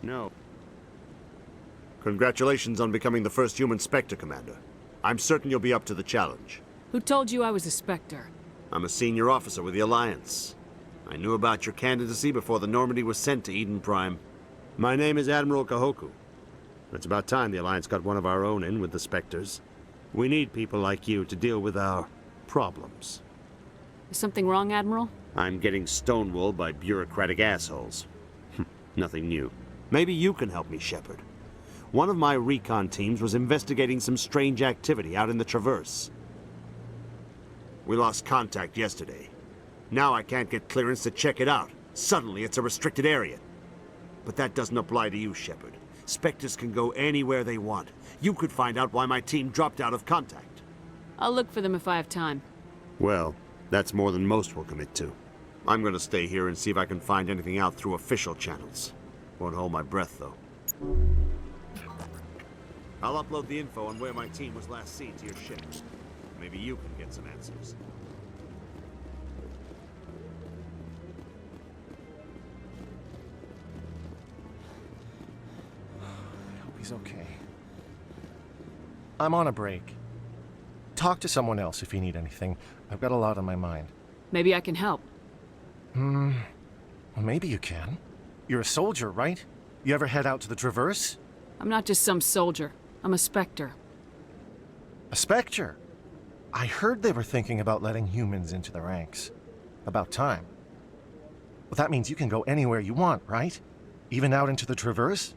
No. Congratulations on becoming the first human Spectre, Commander. I'm certain you'll be up to the challenge. Who told you I was a Spectre? I'm a senior officer with the Alliance. I knew about your candidacy before the Normandy was sent to Eden Prime. My name is Admiral Kahoku. It's about time the Alliance got one of our own in with the Spectres. We need people like you to deal with our problems. Is something wrong, Admiral? I'm getting stonewalled by bureaucratic assholes. Nothing new. Maybe you can help me, Shepard. One of my recon teams was investigating some strange activity out in the Traverse. We lost contact yesterday. Now I can't get clearance to check it out. Suddenly it's a restricted area. But that doesn't apply to you, Shepard. Spectres can go anywhere they want. You could find out why my team dropped out of contact. I'll look for them if I have time. Well, that's more than most will commit to. I'm gonna stay here and see if I can find anything out through official channels. Won't hold my breath, though. I'll upload the info on where my team was last seen to your ship. Maybe you can get some answers. I hope he's okay. I'm on a break. Talk to someone else if you need anything. I've got a lot on my mind. Maybe I can help. Well, maybe you can. You're a soldier, right? You ever head out to the Traverse? I'm not just some soldier. I'm a Spectre. A Spectre? I heard they were thinking about letting humans into the ranks. About time. Well, that means you can go anywhere you want, right? Even out into the Traverse?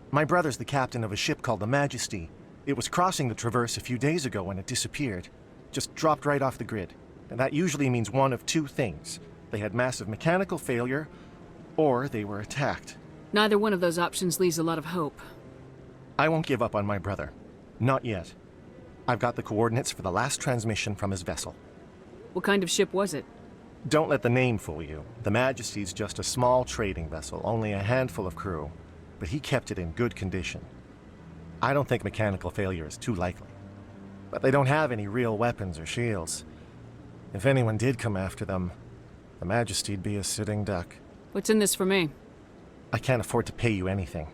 My brother's the captain of a ship called the Majesty. It was crossing the Traverse a few days ago when it disappeared. Just dropped right off the grid. And that usually means one of two things. They had massive mechanical failure, or they were attacked. Neither one of those options leaves a lot of hope. I won't give up on my brother. Not yet. I've got the coordinates for the last transmission from his vessel. What kind of ship was it? Don't let the name fool you. The Majesty's just a small trading vessel, only a handful of crew. But he kept it in good condition. I don't think mechanical failure is too likely. But they don't have any real weapons or shields. If anyone did come after them, the Majesty'd be a sitting duck. What's in this for me? I can't afford to pay you anything.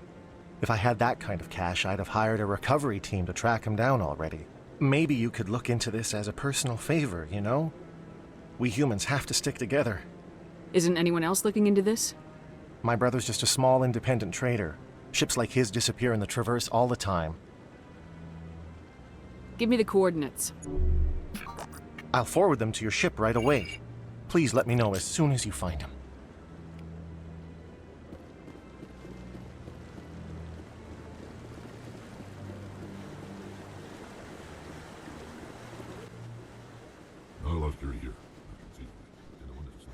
If I had that kind of cash, I'd have hired a recovery team to track him down already. Maybe you could look into this as a personal favor, you know? We humans have to stick together. Isn't anyone else looking into this? My brother's just a small independent trader. Ships like his disappear in the Traverse all the time. Give me the coordinates. I'll forward them to your ship right away. Please let me know as soon as you find him. I lost your ear. See, and the one that's asleep.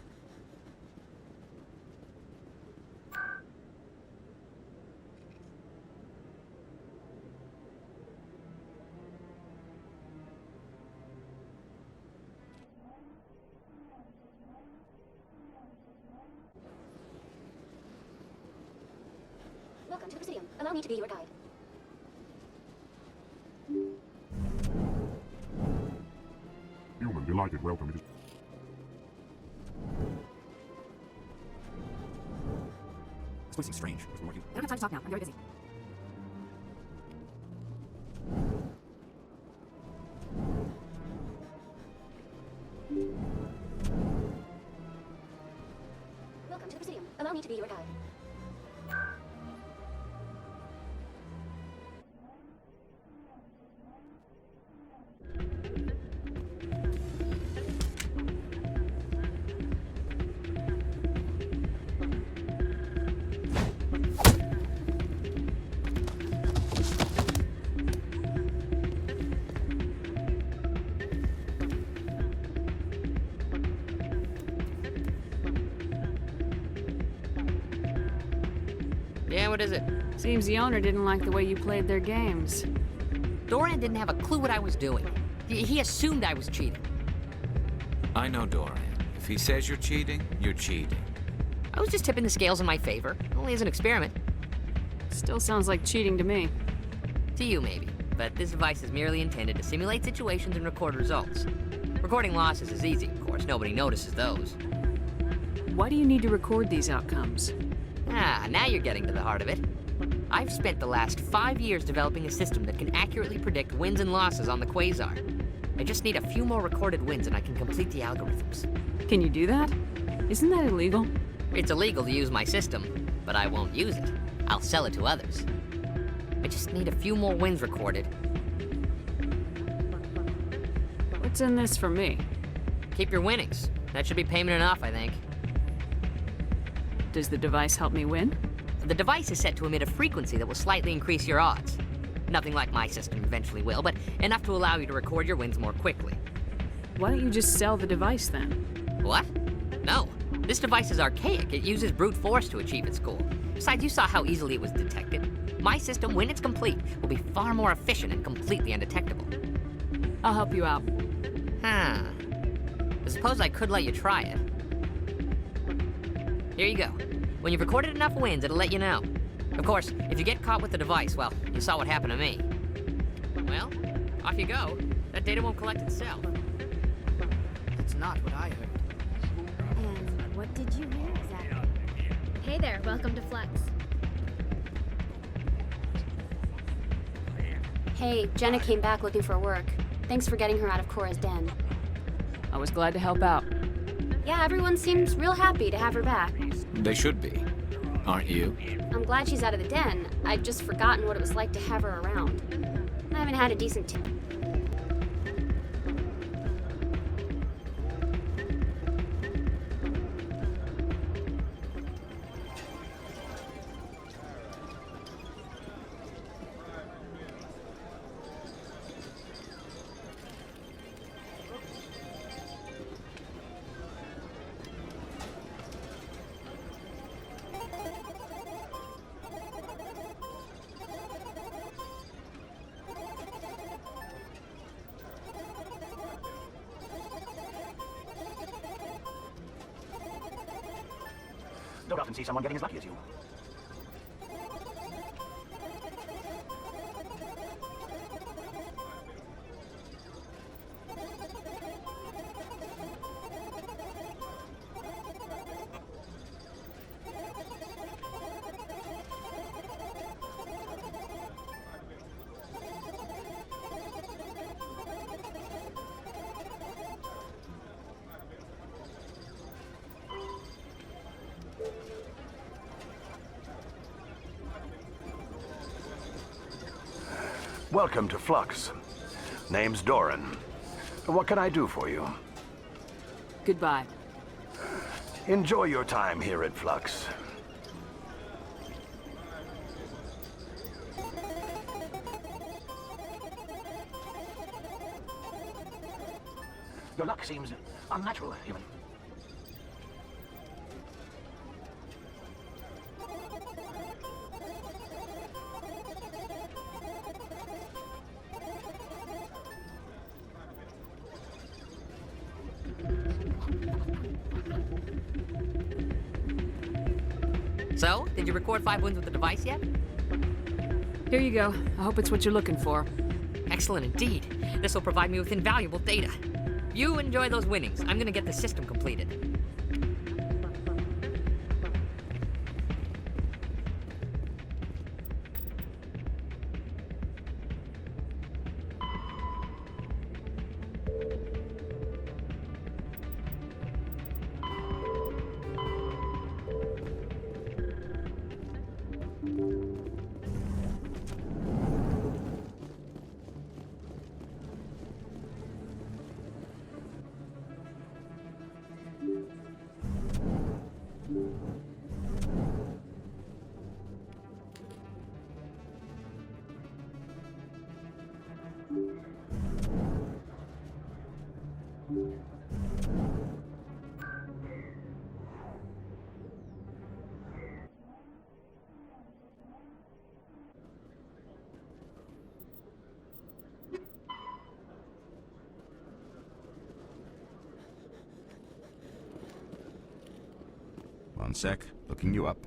Welcome to the Citadel. Allow me to be your guide. Human, delighted, welcome. It is... This place seems strange. I don't have time to talk now. I'm very busy. Welcome to the Citadel. Allow me to be your guide. Yeah, what is it? Seems the owner didn't like the way you played their games. Doran didn't have a clue what I was doing. He assumed I was cheating. I know Doran. If he says you're cheating, you're cheating. I was just tipping the scales in my favor, only as an experiment. Still sounds like cheating to me. To you, maybe. But this device is merely intended to simulate situations and record results. Recording losses is easy, of course. Nobody notices those. Why do you need to record these outcomes? Ah, now you're getting to the heart of it. I've spent the last 5 years developing a system that can accurately predict wins and losses on the Quasar. I just need a few more recorded wins and I can complete the algorithms. Can you do that? Isn't that illegal? It's illegal to use my system, but I won't use it. I'll sell it to others. I just need a few more wins recorded. What's in this for me? Keep your winnings. That should be payment enough, I think. Does the device help me win? The device is set to emit a frequency that will slightly increase your odds. Nothing like my system eventually will, but enough to allow you to record your wins more quickly. Why don't you just sell the device then? What? No. This device is archaic. It uses brute force to achieve its goal. Besides, you saw how easily it was detected. My system, when it's complete, will be far more efficient and completely undetectable. I'll help you out. Huh. I suppose I could let you try it. Here you go. When you've recorded enough wins, it'll let you know. Of course, if you get caught with the device, well, you saw what happened to me. Well, off you go. That data won't collect itself. That's not what I heard. And what did you hear exactly? Hey there, welcome to Flux. Hey, Jenna came back looking for work. Thanks for getting her out of Cora's den. I was glad to help out. Yeah, everyone seems real happy to have her back. They should be. Aren't you? I'm glad she's out of the den. I'd just forgotten what it was like to have her around. I haven't had a decent Don't often see someone getting as lucky as you. Welcome to Flux. Name's Doran. What can I do for you? Goodbye. Enjoy your time here at Flux. Your luck seems unnatural, human. So, did you record 5 wins with the device yet? Here you go. I hope it's what you're looking for. Excellent indeed. This will provide me with invaluable data. You enjoy those winnings. I'm gonna get the system completed. One sec, looking you up.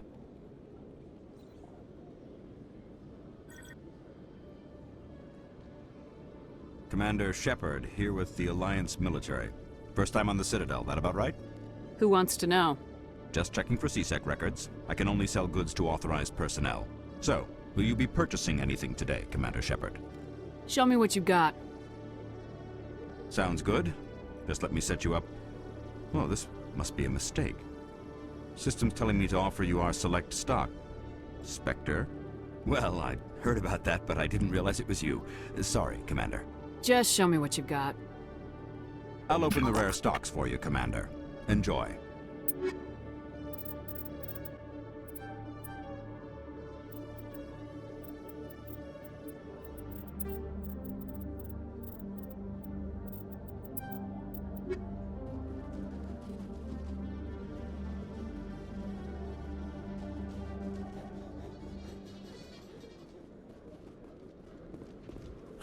Commander Shepard, here with the Alliance military. First time on the Citadel, that about right? Who wants to know? Just checking for CSEC records. I can only sell goods to authorized personnel. So, will you be purchasing anything today, Commander Shepard? Show me what you got. Sounds good. Just let me set you up. Well, this must be a mistake. System's telling me to offer you our select stock. Spectre? Well, I heard about that, but I didn't realize it was you. Sorry, Commander. Just show me what you got. I'll open the rare stocks for you, Commander. Enjoy.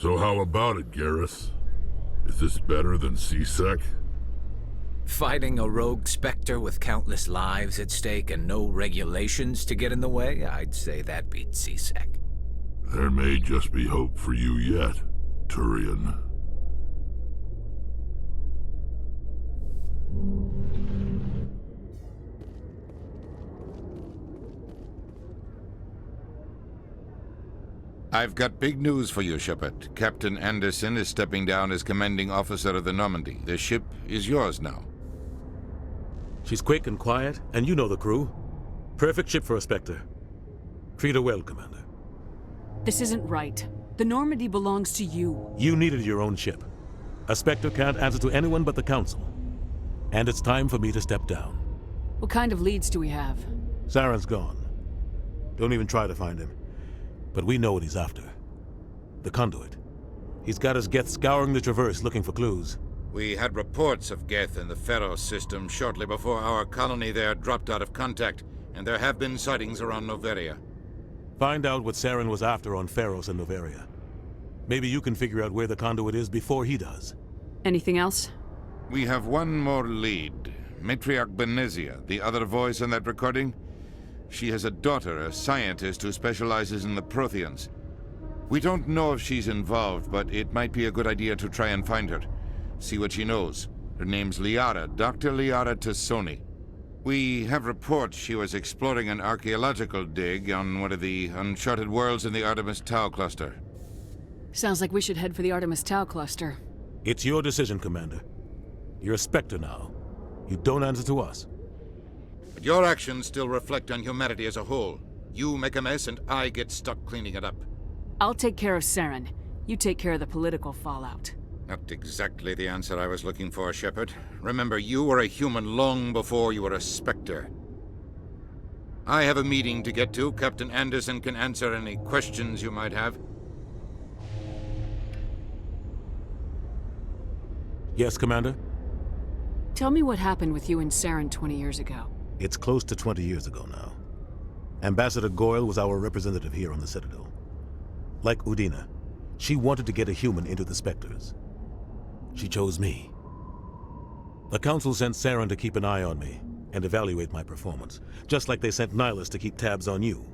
So how about it, Garrus? Is this better than CSEC? Fighting a rogue Spectre with countless lives at stake and no regulations to get in the way? I'd say that beats CSEC. There may just be hope for you yet, Turian. I've got big news for you, Shepard. Captain Anderson is stepping down as commanding officer of the Normandy. The ship is yours now. She's quick and quiet, and you know the crew. Perfect ship for a Spectre. Treat her well, Commander. This isn't right. The Normandy belongs to you. You needed your own ship. A Spectre can't answer to anyone but the Council. And it's time for me to step down. What kind of leads do we have? Saren's gone. Don't even try to find him. But we know what he's after. The Conduit. He's got his Geth scouring the Traverse looking for clues. We had reports of Geth in the Pharos system shortly before our colony there dropped out of contact, and there have been sightings around Noveria. Find out what Saren was after on Pharos and Noveria. Maybe you can figure out where the Conduit is before he does. Anything else? We have one more lead. Matriarch Benezia, the other voice in that recording. She has a daughter, a scientist who specializes in the Protheans. We don't know if she's involved, but it might be a good idea to try and find her. See what she knows. Her name's Liara, Dr. Liara Tassoni. We have reports she was exploring an archaeological dig on one of the uncharted worlds in the Artemis Tau cluster. Sounds like we should head for the Artemis Tau cluster. It's your decision, Commander. You're a Spectre now. You don't answer to us. But your actions still reflect on humanity as a whole. You make a mess and I get stuck cleaning it up. I'll take care of Saren. You take care of the political fallout. Not exactly the answer I was looking for, Shepard. Remember, you were a human long before you were a Spectre. I have a meeting to get to. Captain Anderson can answer any questions you might have. Yes, Commander? Tell me what happened with you and Saren 20 years ago. It's close to 20 years ago now. Ambassador Goyle was our representative here on the Citadel. Like Udina, she wanted to get a human into the Spectres. She chose me. The Council sent Saren to keep an eye on me and evaluate my performance, just like they sent Nihilus to keep tabs on you.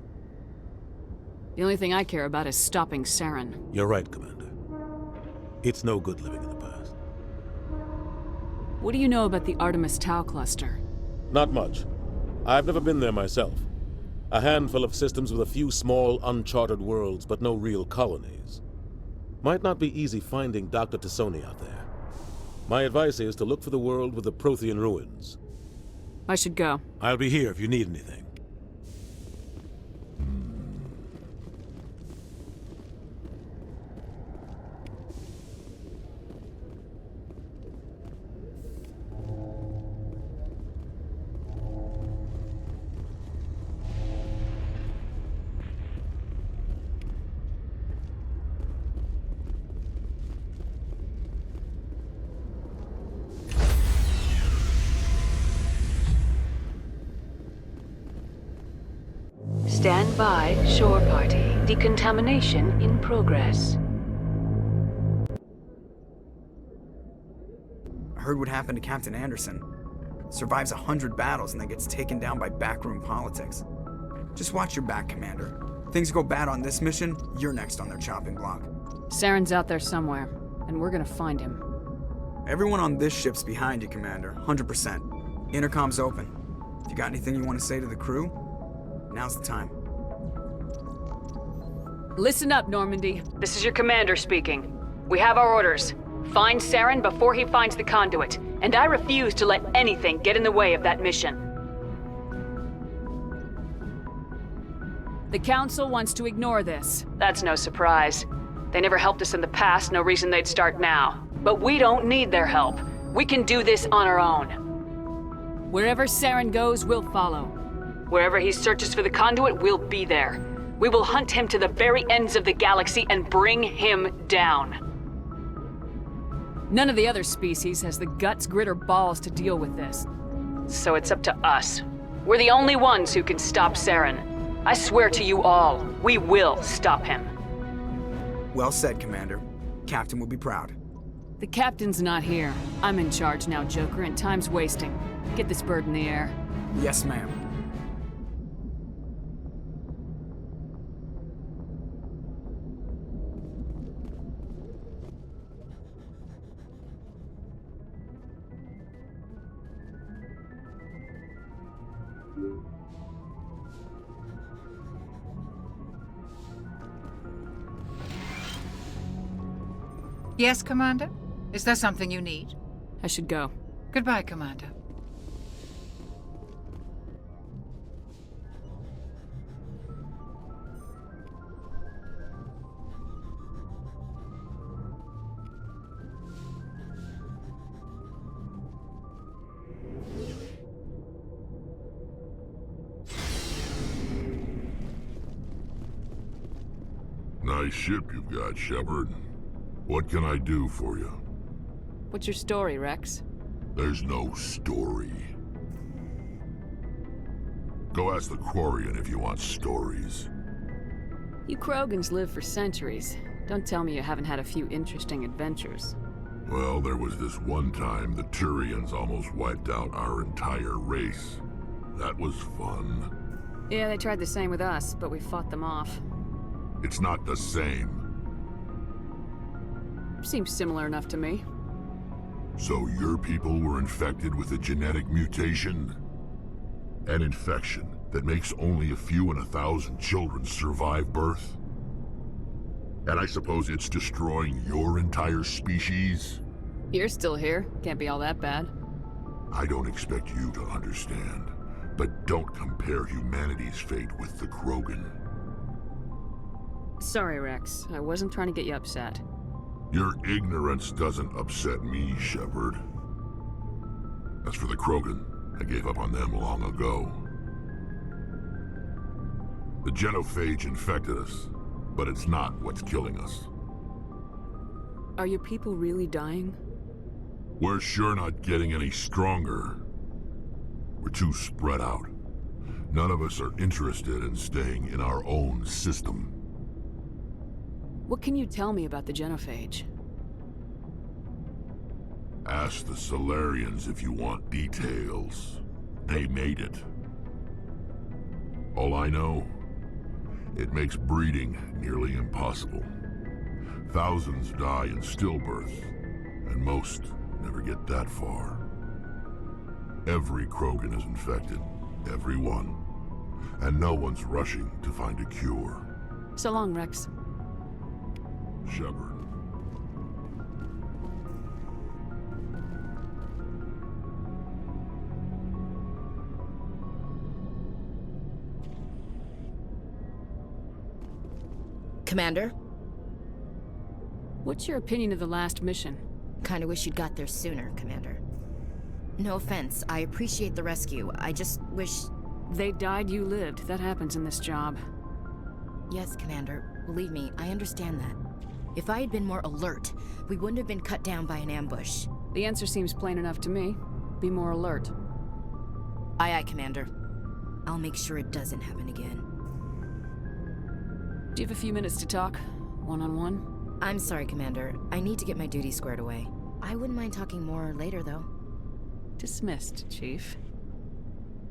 The only thing I care about is stopping Saren. You're right, Commander. It's no good living in the past. What do you know about the Artemis Tau cluster? Not much. I've never been there myself. A handful of systems with a few small, uncharted worlds, but no real colonies. Might not be easy finding Dr. Tassoni out there. My advice is to look for the world with the Prothean ruins. I should go. I'll be here if you need anything. Stand by, shore party. Decontamination in progress. I heard what happened to Captain Anderson. Survives 100 battles and then gets taken down by backroom politics. Just watch your back, Commander. Things go bad on this mission, you're next on their chopping block. Saren's out there somewhere, and we're gonna find him. Everyone on this ship's behind you, Commander. 100%. Intercom's open. If you got anything you want to say to the crew, now's the time. Listen up, Normandy. This is your commander speaking. We have our orders. Find Saren before he finds the conduit, and I refuse to let anything get in the way of that mission. The Council wants to ignore this. That's no surprise. They never helped us in the past, no reason they'd start now. But we don't need their help. We can do this on our own. Wherever Saren goes, we'll follow. Wherever he searches for the conduit, we'll be there. We will hunt him to the very ends of the galaxy and bring him down. None of the other species has the guts, grit, or balls to deal with this. So it's up to us. We're the only ones who can stop Saren. I swear to you all, we will stop him. Well said, Commander. Captain will be proud. The captain's not here. I'm in charge now, Joker, and time's wasting. Get this bird in the air. Yes, ma'am. Yes, Commander? Is there something you need? I should go. Goodbye, Commander. Nice ship you've got, Shepard. What can I do for you? What's your story, Rex? There's no story. Go ask the Quarian if you want stories. You Krogans live for centuries. Don't tell me you haven't had a few interesting adventures. Well, there was this one time the Turians almost wiped out our entire race. That was fun. Yeah, they tried the same with us, but we fought them off. It's not the same. Seems similar enough to me. So your people were infected with a genetic mutation? An infection that makes only a few in 1,000 children survive birth? And I suppose it's destroying your entire species? You're still here. Can't be all that bad. I don't expect you to understand, but don't compare humanity's fate with the Krogan. Sorry, Rex. I wasn't trying to get you upset. Your ignorance doesn't upset me, Shepard. As for the Krogan, I gave up on them long ago. The genophage infected us, but it's not what's killing us. Are your people really dying? We're sure not getting any stronger. We're too spread out. None of us are interested in staying in our own system. What can you tell me about the genophage? Ask the Solarians if you want details. They made it. All I know, it makes breeding nearly impossible. Thousands die in stillbirth, and most never get that far. Every Krogan is infected, every one. And no one's rushing to find a cure. So long, Rex. Shepard. Commander? What's your opinion of the last mission? Kinda wish you'd got there sooner, Commander. No offense, I appreciate the rescue. I just wish... They died, you lived. That happens in this job. Yes, Commander. Believe me, I understand that. If I had been more alert, we wouldn't have been cut down by an ambush. The answer seems plain enough to me. Be more alert. Aye, aye, Commander. I'll make sure it doesn't happen again. Do you have a few minutes to talk? One-on-one? I'm sorry, Commander. I need to get my duties squared away. I wouldn't mind talking more later, though. Dismissed, Chief.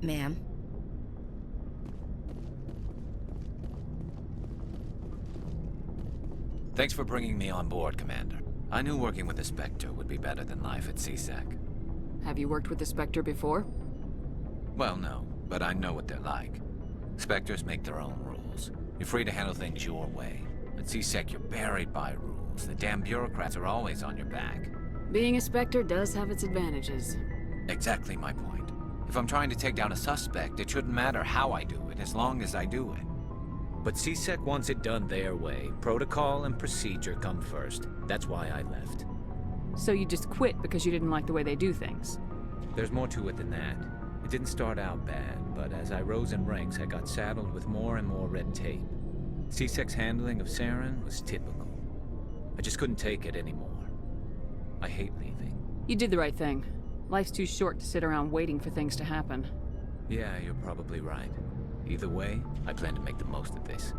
Ma'am? Thanks for bringing me on board, Commander. I knew working with the Spectre would be better than life at CSAC. Have you worked with the Spectre before? Well, no, but I know what they're like. Spectres make their own rules. You're free to handle things your way. At C-Sec, you're buried by rules. The damn bureaucrats are always on your back. Being a Spectre does have its advantages. Exactly my point. If I'm trying to take down a suspect, it shouldn't matter how I do it, as long as I do it. But C-Sec wants it done their way. Protocol and procedure come first. That's why I left. So you just quit because you didn't like the way they do things? There's more to it than that. It didn't start out bad, but as I rose in ranks, I got saddled with more and more red tape. C-Sec's handling of Saren was typical. I just couldn't take it anymore. I hate leaving. You did the right thing. Life's too short to sit around waiting for things to happen. Yeah, you're probably right. Either way, I plan to make the most of this.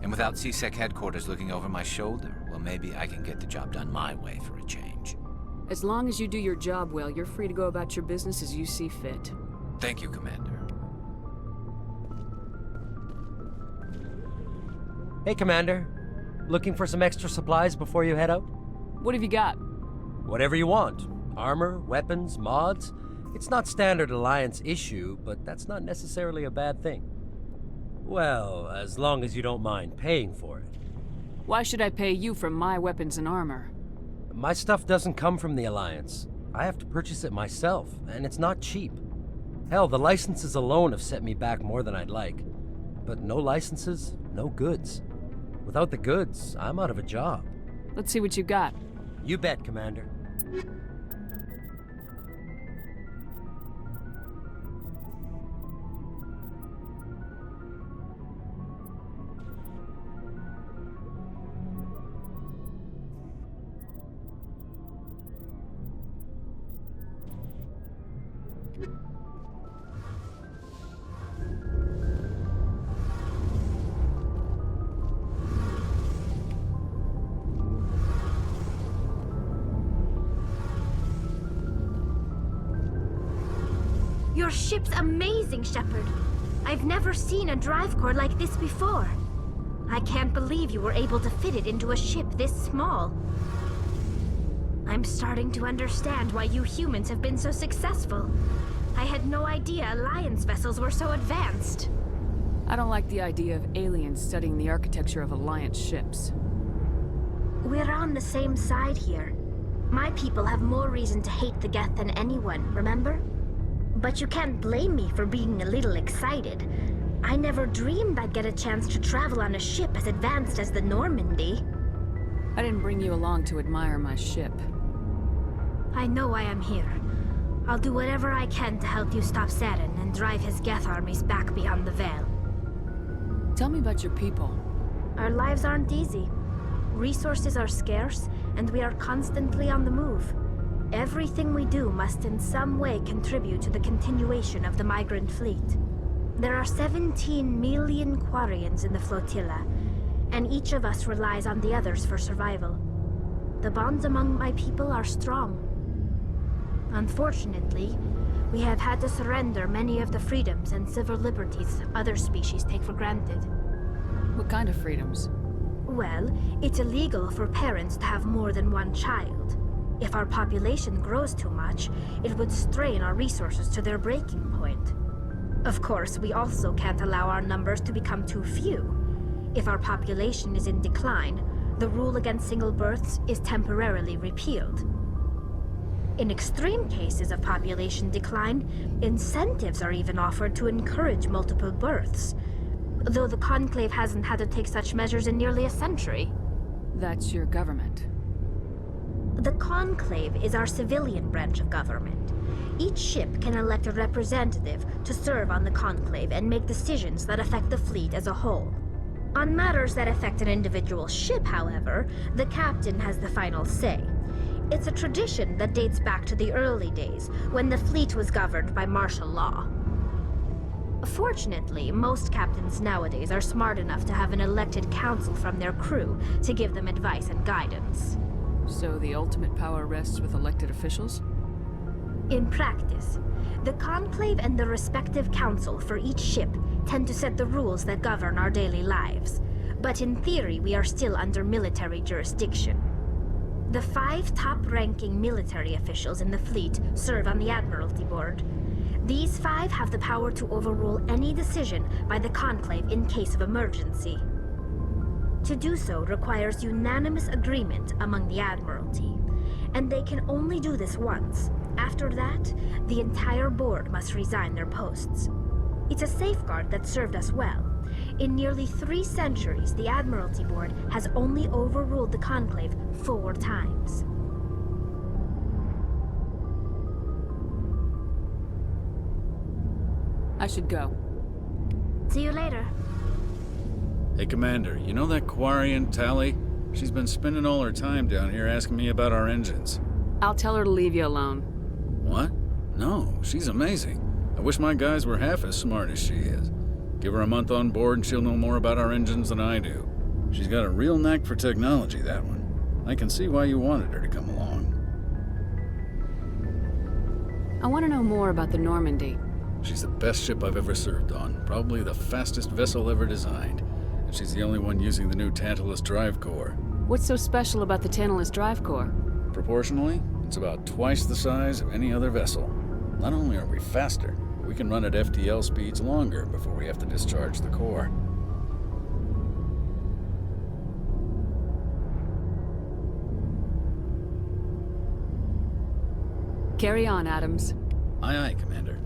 And without C-Sec headquarters looking over my shoulder, well, maybe I can get the job done my way for a change. As long as you do your job well, you're free to go about your business as you see fit. Thank you, Commander. Hey, Commander. Looking for some extra supplies before you head out? What have you got? Whatever you want. Armor, weapons, mods. It's not standard Alliance issue, but that's not necessarily a bad thing. Well, as long as you don't mind paying for it. Why should I pay you for my weapons and armor? My stuff doesn't come from the Alliance. I have to purchase it myself, and it's not cheap. Hell, the licenses alone have set me back more than I'd like. But no licenses, no goods. Without the goods, I'm out of a job. Let's see what you got. You bet, Commander. Your ship's amazing, Shepard. I've never seen a drive core like this before. I can't believe you were able to fit it into a ship this small. I'm starting to understand why you humans have been so successful. I had no idea Alliance vessels were so advanced. I don't like the idea of aliens studying the architecture of Alliance ships. We're on the same side here. My people have more reason to hate the Geth than anyone, remember? But you can't blame me for being a little excited. I never dreamed I'd get a chance to travel on a ship as advanced as the Normandy. I didn't bring you along to admire my ship. I know why I'm here. I'll do whatever I can to help you stop Saren and drive his Geth armies back beyond the Veil. Tell me about your people. Our lives aren't easy. Resources are scarce, and we are constantly on the move. Everything we do must in some way contribute to the continuation of the migrant fleet. There are 17 million Quarians in the flotilla, and each of us relies on the others for survival. The bonds among my people are strong. Unfortunately, we have had to surrender many of the freedoms and civil liberties other species take for granted. What kind of freedoms? Well, it's illegal for parents to have more than one child. If our population grows too much, it would strain our resources to their breaking point. Of course, we also can't allow our numbers to become too few. If our population is in decline, the rule against single births is temporarily repealed. In extreme cases of population decline, incentives are even offered to encourage multiple births, though the Conclave hasn't had to take such measures in nearly a century. That's your government. The Conclave is our civilian branch of government. Each ship can elect a representative to serve on the Conclave and make decisions that affect the fleet as a whole. On matters that affect an individual ship, however, the captain has the final say. It's a tradition that dates back to the early days, when the fleet was governed by martial law. Fortunately, most captains nowadays are smart enough to have an elected council from their crew to give them advice and guidance. So the ultimate power rests with elected officials? In practice, the Conclave and the respective council for each ship tend to set the rules that govern our daily lives. But in theory, we are still under military jurisdiction. The 5 top-ranking military officials in the fleet serve on the Admiralty Board. These 5 have the power to overrule any decision by the Conclave in case of emergency. To do so requires unanimous agreement among the Admiralty, and they can only do this once. After that, the entire board must resign their posts. It's a safeguard that served us well. In nearly 3 centuries, the Admiralty Board has only overruled the Conclave 4 times. I should go. See you later. Hey, Commander, you know that Quarian Tally? She's been spending all her time down here asking me about our engines. I'll tell her to leave you alone. What? No, she's amazing. I wish my guys were half as smart as she is. Give her a month on board and she'll know more about our engines than I do. She's got a real knack for technology, that one. I can see why you wanted her to come along. I want to know more about the Normandy. She's the best ship I've ever served on, probably the fastest vessel ever designed. And she's the only one using the new Tantalus drive core. What's so special about the Tantalus drive core? Proportionally, it's about twice the size of any other vessel. Not only are we faster, but we can run at FTL speeds longer before we have to discharge the core. Carry on, Adams. Aye, aye, Commander.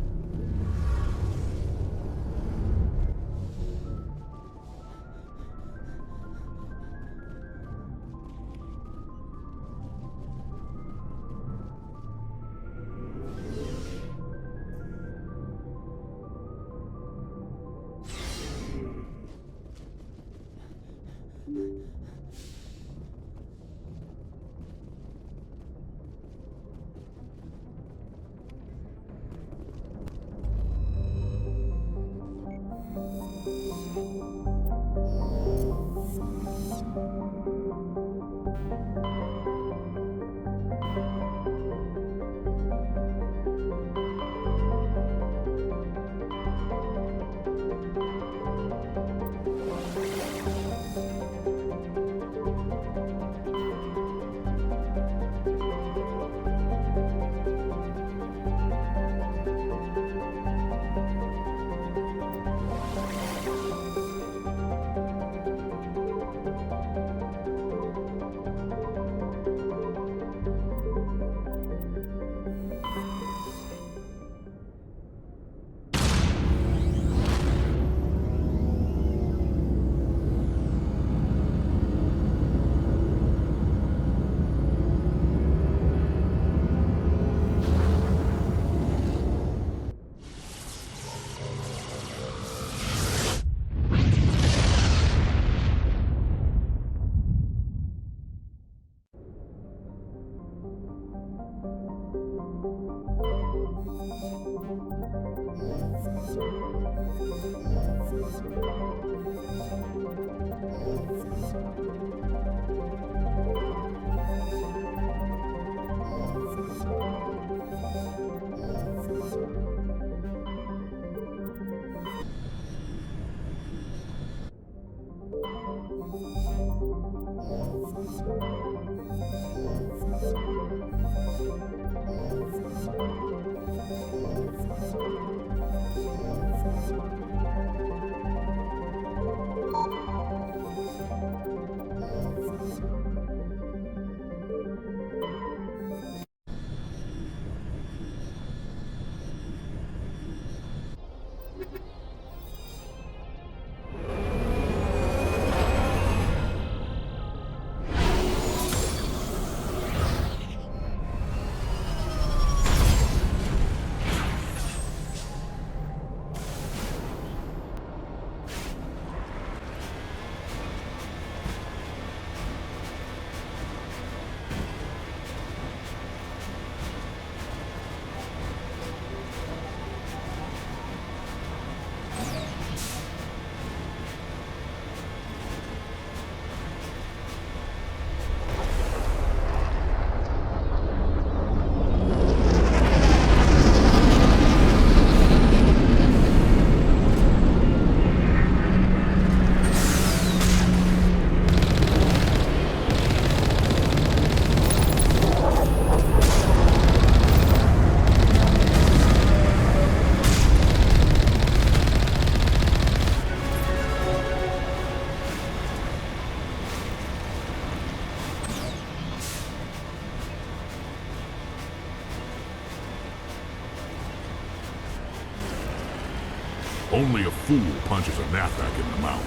Only a fool punches a Nathak in the mouth.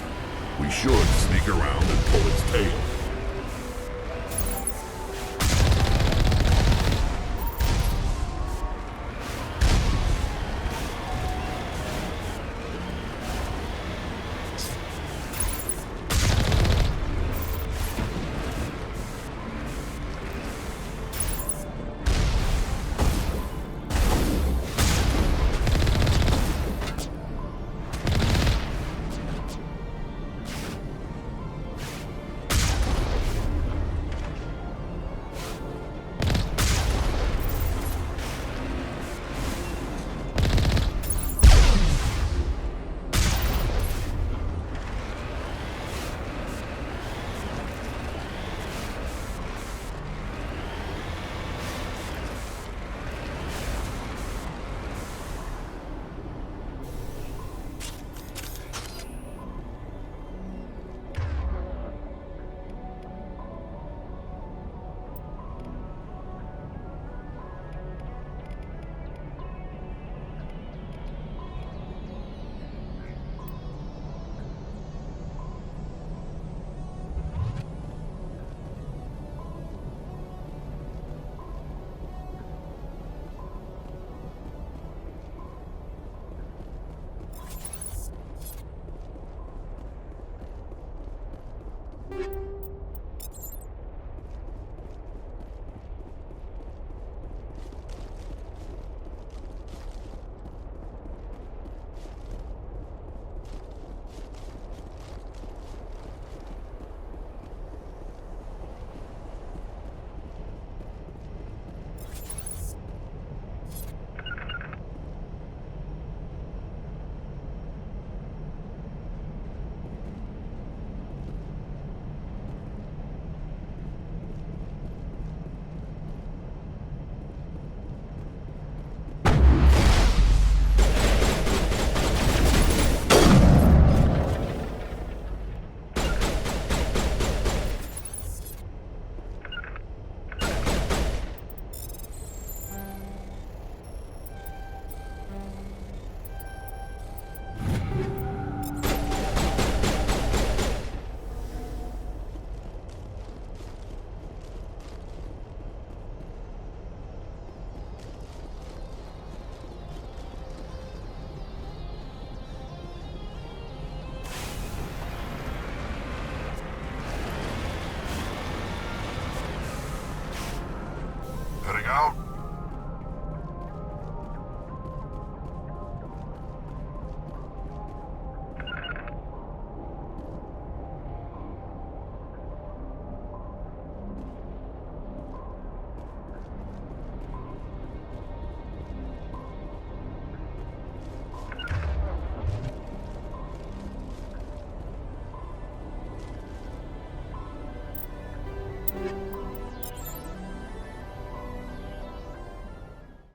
We should sneak around and pull its tail. Heading out.